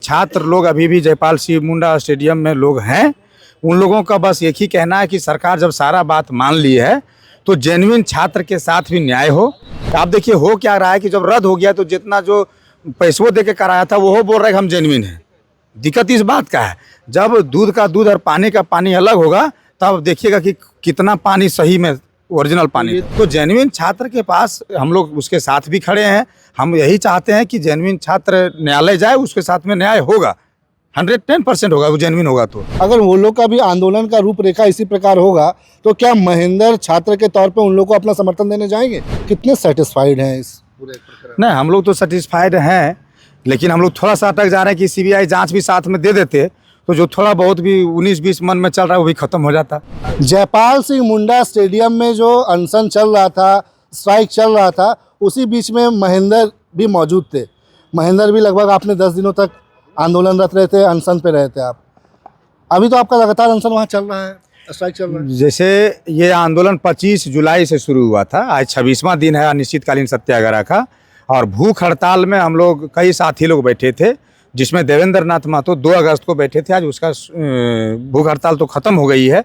छात्र लोग अभी भी जयपाल सिंह मुंडा स्टेडियम में लोग हैं, उन लोगों का बस एक ही कहना है कि सरकार जब सारा बात मान ली है तो जेन्युइन छात्र के साथ भी न्याय हो। आप देखिए हो क्या रहा है कि जब रद्द हो गया तो जितना जो पैसों दे के कराया था वो बोल रहा है कि हम जेन्युइन हैं। दिक्कत इस बात का है, जब दूध का दूध और पानी का पानी अलग होगा तब देखिएगा कि कितना पानी सही में ओरिजिनल पानी। तो जेन्युइन छात्र के पास हम लोग उसके साथ भी खड़े हैं। हम यही चाहते हैं कि जेन्युइन छात्र न्यायालय जाए, उसके साथ में न्याय होगा, 110% होगा, वो जेन्युइन होगा। तो अगर वो लोग का भी आंदोलन का रूपरेखा इसी प्रकार होगा तो क्या महेंद्र छात्र के तौर पे उन लोग को अपना समर्थन देने जाएंगे? कितने सेटिस्फाइड हैं इस पूरे प्रकरण? नहीं, हम लोग तो सेटिस्फाइड हैं, लेकिन हम लोग थोड़ा सा अटक जा रहे हैं कि सीबीआई जांच भी साथ में दे देते तो जो थोड़ा बहुत भी 19-20 मन में चल रहा है वो भी खत्म हो जाता। जयपाल सिंह मुंडा स्टेडियम में जो अनशन चल रहा था, स्ट्राइक चल रहा था, उसी बीच में महेंद्र भी मौजूद थे। महेंद्र भी लगभग आपने 10 दिनों तक आंदोलनरत रहे थे, अनशन पे रहे थे आप। अभी तो आपका लगातार अनशन वहाँ चल रहा है, स्ट्राइक चल रहा है। जैसे ये आंदोलन 25 जुलाई से शुरू हुआ था, आज 26वां दिन है अनिश्चितकालीन सत्याग्रह का। और भूख हड़ताल में हम लोग कई साथी लोग बैठे थे, जिसमें देवेंद्र नाथ महतो 2 अगस्त को बैठे थे। आज उसका भूख हड़ताल तो ख़त्म हो गई है।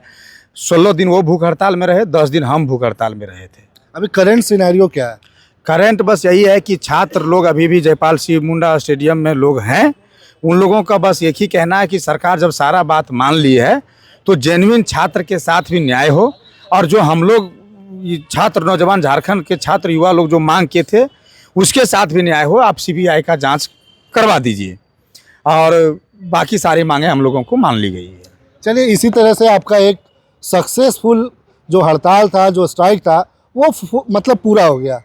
16 दिन वो भूख हड़ताल में रहे, 10 दिन हम भूख हड़ताल में रहे थे। अभी करंट सिनेरियो क्या है? करंट बस यही है कि छात्र लोग अभी भी जयपाल सिंह मुंडा स्टेडियम में लोग हैं, उन लोगों का बस एक ही कहना है कि सरकार जब सारा बात मान ली है तो जेन्युइन छात्र के साथ भी न्याय हो। और जो हम लोग छात्र नौजवान झारखंड के छात्र युवा लोग जो मांग किए थे उसके साथ भी न्याय हो। आप सीबीआई का जांच करवा दीजिए और बाकी सारी मांगें हम लोगों को मान ली गई है। चलिए, इसी तरह से आपका एक सक्सेसफुल जो हड़ताल था, जो स्ट्राइक था, वो मतलब पूरा हो गया।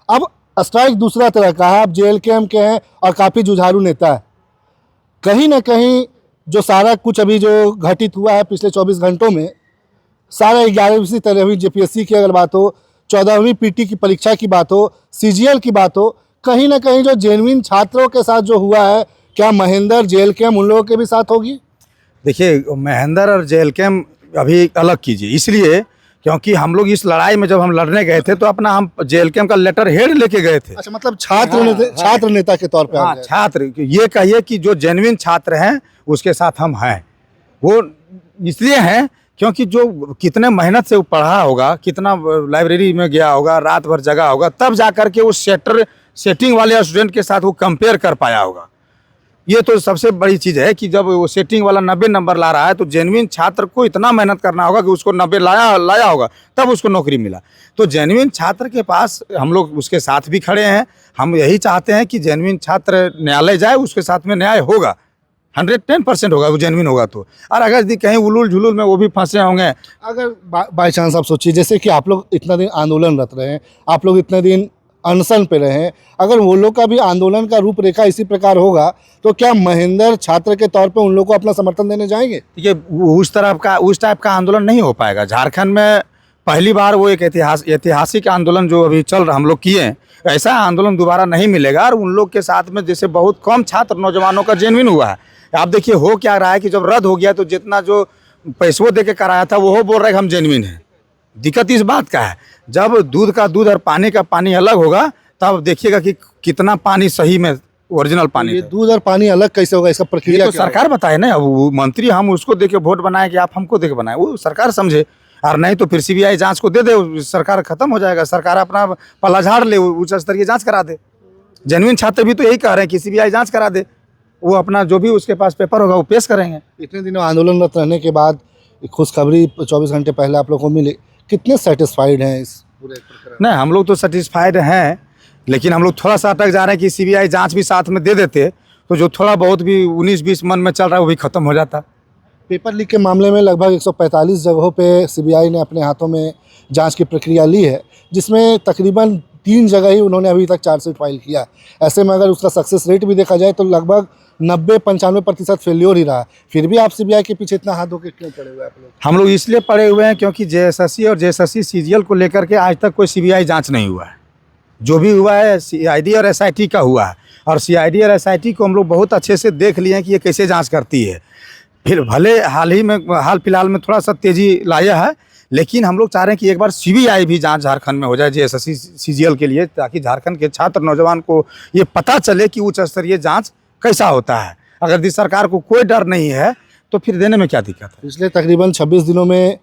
अब स्ट्राइक दूसरा तरह का है, आप जेएलकेएम के हैं और काफ़ी जुझारू नेता है। कहीं ना कहीं जो सारा कुछ अभी जो घटित हुआ है पिछले 24 घंटों में, सारा 11वीं 13वीं जेपीएससी की अगर बात हो, 14वीं पीटी की परीक्षा की बात हो, सीजीएल की बात हो, कहीं ना कहीं जो जेन्युइन छात्रों के साथ जो हुआ है, क्या महेंद्र जेएलकेएम उन लोगों के भी साथ होगी? देखिए, महेंद्र और जेएलकेएम अभी अलग कीजिए, इसलिए क्योंकि हम लोग इस लड़ाई में जब हम लड़ने गए थे तो अपना हम जेएलकेएम का लेटर हेड लेके गए थे। अच्छा, मतलब छात्र नेता के तौर पे हाँ, छात्र, ये कहिए कि जो जेन्युइन छात्र हैं उसके साथ हम हैं। वो इसलिए हैं क्योंकि जो कितने मेहनत से वो पढ़ा होगा, कितना लाइब्रेरी में गया होगा, रात भर जगा होगा, तब जा कर के वो सेटिंग वाले स्टूडेंट के साथ वो कंपेयर कर पाया होगा। ये तो सबसे बड़ी चीज़ है कि जब वो सेटिंग वाला 90 नंबर ला रहा है तो जेन्युइन छात्र को इतना मेहनत करना होगा कि उसको 90 लाया होगा तब उसको नौकरी मिला। तो जेन्युइन छात्र के पास हम लोग उसके साथ भी खड़े हैं। हम यही चाहते हैं कि जेन्युइन छात्र न्यायालय जाए, उसके साथ में न्याय होगा, 110% होगा, वो जेन्युइन होगा। तो और अगर कहीं उलूल झुलूल में वो भी फंसे होंगे, अगर बाई चांस आप सोचिए, जैसे कि आप लोग इतना दिन आंदोलनरत रहे हैं, आप लोग इतने दिन अनशन पे रहे हैं, अगर वो लोग का भी आंदोलन का रूपरेखा इसी प्रकार होगा तो क्या महेंद्र छात्र के तौर पे उन लोग को अपना समर्थन देने जाएंगे? ये उस टाइप का आंदोलन नहीं हो पाएगा। झारखंड में पहली बार वो एक ऐतिहासिक आंदोलन जो अभी चल रहा हम लोग किए, ऐसा आंदोलन दोबारा नहीं मिलेगा। और उन लोग के साथ में जैसे बहुत कम छात्र नौजवानों का जेन्युइन हुआ है। आप देखिए हो क्या रहा है कि जब रद्द हो गया तो जितना जो पैसों दे के कराया था वो बोल रहा है कि हम जेन्युइन हैं। दिक्कत इस बात का है, जब दूध का दूध और पानी का पानी अलग होगा तब देखिएगा कि कितना पानी सही में ओरिजिनल पानी। ये दूध और पानी अलग कैसे होगा, इसका प्रक्रिया तो सरकार बताए ना। अब वो मंत्री हम उसको देके वोट बनाए कि आप हमको देके बनाए, वो सरकार समझे। और नहीं तो फिर सीबीआई जांच को दे दे, सरकार खत्म हो जाएगा, सरकार अपना पल्ला झाड़ ले, उच्च स्तरीय जांच करा दे। जेन्युइन छात्र भी तो यही कह रहे हैं कि सीबीआई जांच करा दे, वो अपना जो भी उसके पास पेपर होगा वो पेश करेंगे। इतने दिनों आंदोलनरत रहने के बाद खुशखबरी 24 घंटे पहले आप लोग को मिली, कितने सेटिस्फाइड हैं इस पूरे प्रकरण? नहीं, हम लोग तो सेटिस्फाइड हैं, लेकिन हम लोग थोड़ा सा अटक जा रहे हैं कि सीबीआई जांच भी साथ में दे देते तो जो थोड़ा बहुत भी 19-20 मन में चल रहा है वो भी खत्म हो जाता। पेपर लीक के मामले में लगभग 145 जगहों पे सीबीआई ने अपने हाथों में जांच की प्रक्रिया ली है, जिसमें तकरीबन 3 जगह ही उन्होंने अभी तक चार्जशीट फाइल किया। ऐसे में अगर उसका सक्सेस रेट भी देखा जाए तो लगभग 90-95% फेल्योर ही रहा। फिर भी आप सीबीआई के पीछे इतना हाथ धो के क्यों पड़े हुए हैं आप लोग? हम लोग इसलिए पड़े हुए हैं क्योंकि जेएसएससी और जेएसएससी सीजीएल को लेकर के आज तक कोई सीबीआई जांच नहीं हुआ है। जो भी हुआ है सीआईडी और एसआईटी का हुआ है, और सीआईडी और एसआईटी को हम लोग बहुत अच्छे से देख लिए हैं कि ये कैसे जांच करती है। फिर भले हाल फिलहाल में थोड़ा सा तेज़ी लाया है, लेकिन हम लोग चाह रहे हैं कि एक बार सीबीआई भी जांच झारखंड में हो जाए जेएसएससी सीजीएल के लिए, ताकि झारखंड के छात्र नौजवान को ये पता चले कि उच्च स्तरीय जांच कैसा होता है। अगर इस सरकार को कोई डर नहीं है तो फिर देने में क्या दिक्कत है। पिछले तकरीबन 26 दिनों में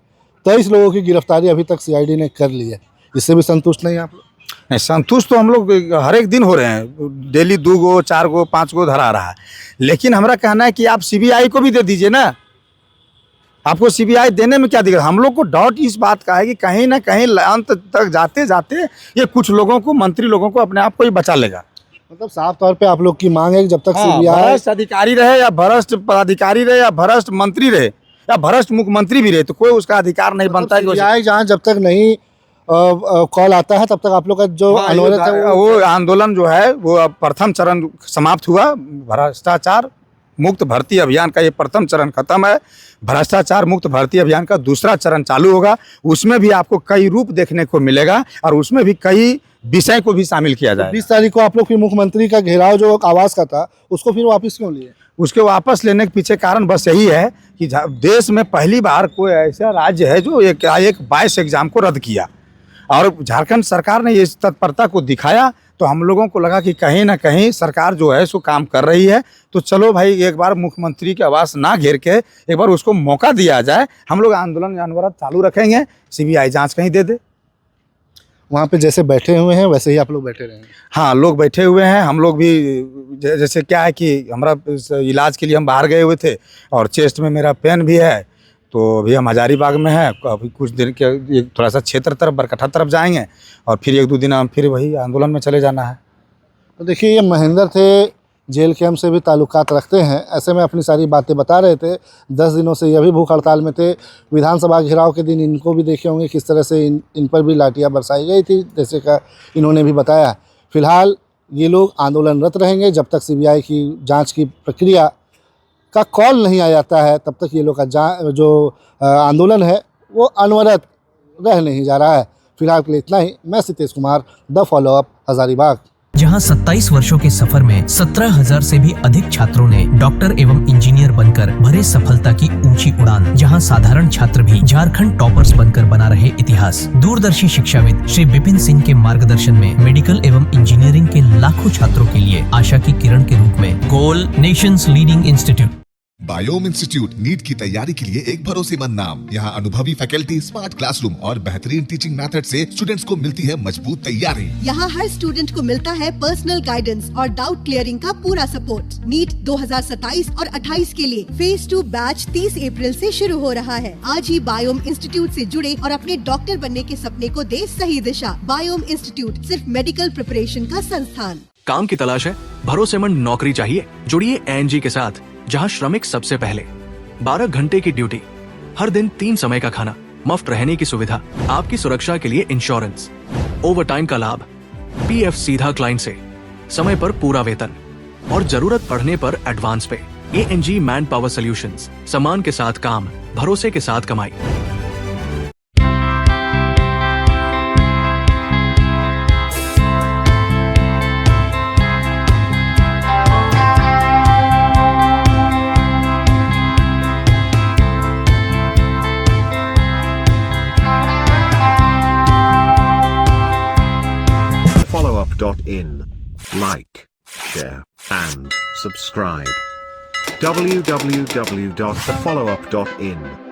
23 लोगों की गिरफ्तारी अभी तक सीआईडी ने कर ली है, इससे भी संतुष्ट नहीं आप लोग? नहीं, संतुष्ट तो हम लोग हर एक दिन हो रहे हैं, डेली 2 गो 4 गो 5 गो धरा रहा है, लेकिन हमारा कहना है कि आप सीबीआई को भी दे दीजिए ना। आपको सीबीआई देने में क्या दिक्कत। हम लोग को डाउट इस बात का है कि कहीं ना कहीं अंत तक जाते जाते ये कुछ लोगों को, मंत्री लोगों को अपने आप को ही बचा लेगा। मतलब साफ तौर पे आप लोग की मांग है कि जब तक सीबीआई भ्रष्ट अधिकारी रहे या भ्रष्ट पदाधिकारी रहे या भ्रष्ट मंत्री रहे या भ्रष्ट मुख्यमंत्री भी रहे तो कोई उसका अधिकार नहीं बनता है कि सीबीआई जहाँ जब तक नहीं कॉल आता है तब तक आप लोग का जो अनवरत है वो आंदोलन जो है वो अब प्रथम चरण समाप्त हुआ। भ्रष्टाचार मुक्त भर्ती अभियान का ये प्रथम चरण खत्म है। भ्रष्टाचार मुक्त भर्ती अभियान का दूसरा चरण चालू होगा। उसमें भी आपको कई रूप देखने को मिलेगा और उसमें भी कई विषय को भी शामिल किया जाएगा। 20 तारीख को आप लोग फिर मुख्यमंत्री का घेराव जो आवास का था उसको फिर वापस क्यों लिए? उसके वापस लेने के पीछे कारण बस यही है कि देश में पहली बार कोई ऐसा राज्य है जो एक 22 एग्जाम को रद्द किया और झारखंड सरकार ने इस तत्परता को दिखाया तो हम लोगों को लगा कि कहीं ना कहीं सरकार जो है सो काम कर रही है। तो चलो भाई एक बार मुख्यमंत्री के आवास ना घेर के एक बार उसको मौका दिया जाए। हम लोग आंदोलन अनवरत चालू रखेंगे, सीबीआई जांच कहीं दे दे। वहाँ पे जैसे बैठे हुए हैं वैसे ही आप लोग बैठे रहेंगे? हाँ, लोग बैठे हुए हैं। हम लोग भी जैसे क्या है कि हमारा इलाज के लिए हम बाहर गए हुए थे और चेस्ट में मेरा पेन भी है तो अभी हम हजारीबाग में हैं। अभी कुछ दिन के थोड़ा सा क्षेत्र तरफ बरकठा तरफ जाएंगे और फिर 1-2 दिन हम फिर वही आंदोलन में चले जाना है। तो देखिए ये महेंद्र थे, जेल कैंप से भी ताल्लुकात रखते हैं, ऐसे में अपनी सारी बातें बता रहे थे। 10 दिनों से ये भी भूख हड़ताल में थे। विधानसभा घेराव के दिन इनको भी देखे होंगे किस तरह से इन पर भी लाठियाँ बरसाई गई थी, जैसे का इन्होंने भी बताया। फिलहाल ये लोग आंदोलनरत रहेंगे जब तक सीबीआई की जाँच की प्रक्रिया का कॉल नहीं आ जाता है, तब तक ये लोग का जो आंदोलन है वो अनवरत रह नहीं जा रहा है। फिलहाल के लिए इतना ही। मैं सितेश कुमार, द फॉलोअप, हजारीबाग। जहां 27 वर्षों के सफर में 17,000 से भी अधिक छात्रों ने डॉक्टर एवं इंजीनियर बनकर भरे सफलता की ऊंची उड़ान, जहां साधारण छात्र भी झारखंड टॉपर्स बनकर बना रहे इतिहास। दूरदर्शी शिक्षाविद श्री विपिन सिंह के मार्गदर्शन में मेडिकल एवं इंजीनियरिंग के लाखों छात्रों के लिए आशा की किरण के रूप में Goal nations leading institute. Biome institute NEET की तैयारी के लिए एक भरोसेमंद नाम। यहाँ अनुभवी फैकल्टी, स्मार्ट क्लासरूम और बेहतरीन टीचिंग मेथड से स्टूडेंट्स को मिलती है मजबूत तैयारी। यहाँ हर स्टूडेंट को मिलता है पर्सनल गाइडेंस और डाउट क्लियरिंग का पूरा सपोर्ट। नीट 2027 और 28 के लिए फेज 2 बैच 30 अप्रैल से शुरू हो रहा है। आज ही बायोम इंस्टीट्यूट से जुड़े और अपने डॉक्टर बनने के सपने को दे सही दिशा। बायोम इंस्टीट्यूट सिर्फ मेडिकल प्रिपरेशन का संस्थान। काम की तलाश है, भरोसेमंद नौकरी चाहिए? जुड़िए एनजी के साथ, जहां श्रमिक सबसे पहले। 12 घंटे की ड्यूटी, हर दिन 3 समय का खाना, मुफ्त रहने की सुविधा, आपकी सुरक्षा के लिए इंश्योरेंस, ओवर टाइम का लाभ, पीएफ सीधा क्लाइंट से, समय पर पूरा वेतन और जरूरत पड़ने पर एडवांस पे। एएनजी मैन पावर सॉल्यूशंस, सम्मान के साथ काम, भरोसे के साथ कमाई। followup.in. Like, share, and subscribe. www.thefollowup.in